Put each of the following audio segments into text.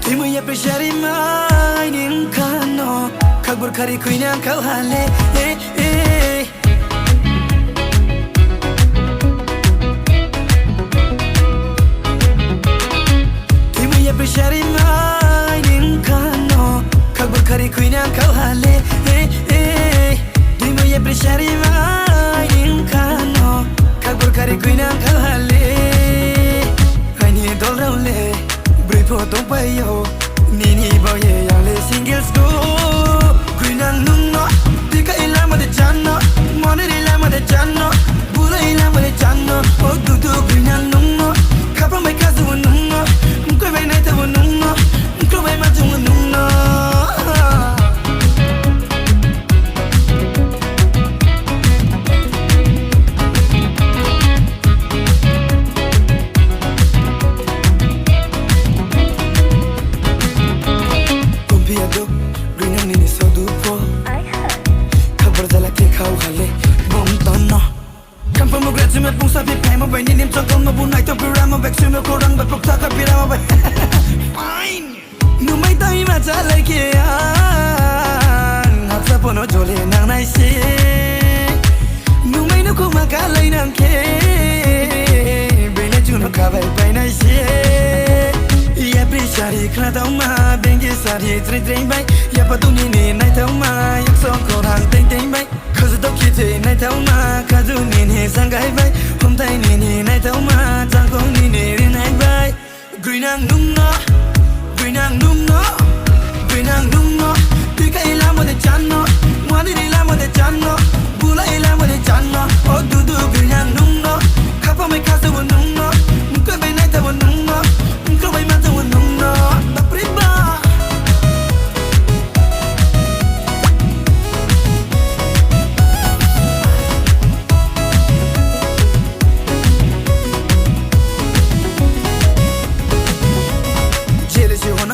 Timuye pressure mai nin kano Kagbur kari kuinan kau hale Timuye pressure mai nin kano Kagbur kari kuinan kau hale Timuye pressure mai nin kano Kagbur kari kuinan kau hale Hani dol raule Bripo tong payo Nini boye yang le singles go Kuinang nungno Tika ilama de chano Money ilama de chano Bula ilama de chano Oh dudu kuinang nungno Kapa mai kazu nungno Mkwe mai naita nungno Mkwe mai matu nungno Me pungsa pi pai mo bai ni nim chakon mo bunai to pira mo back sume ko rang bat pokta ka pira mo bai fine nu mai tai ma cha lai ke an hap sa pono jole nang nai se nu mai no ko ma ka lai nang ke be ne chu no ka bai bai nai se ya pri sari khna tau ma beng ge sari tre tre bai ya pa tu ni ni nai tau ma yak so ko rang teng teng bai Cause the kitty night out ma kazu ni ni sangai bai hom tai ni ni night out ma chang kong ni ni night bai green ang nung no tika ila mo de channo wani ila mo de channo bula ila mo de channo oh du du green ang nung no kapa me kazu nung no mko bai night out nung no mko bai ma nung no da priba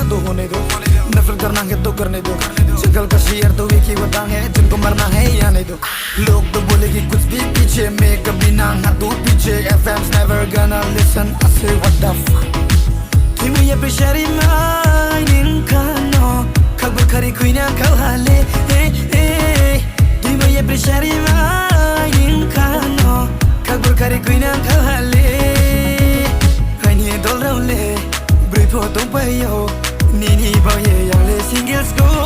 नफरत करना है तो करने दो शक्ल का share तो एक ही वतन है जिनको मरना है या नहीं दो लोग तो बोलेगी कुछ भी पीछे मैं कभी ना हटूं पीछे FM's never gonna listen I say what the fuck Timuye pressure mai nin kano Kagbur kari kuina kau hale Timuye pressure mai nin kano Kagbur kari kuina kau hale Hani dol raule Bripo tong payo Nini boye yang le singles go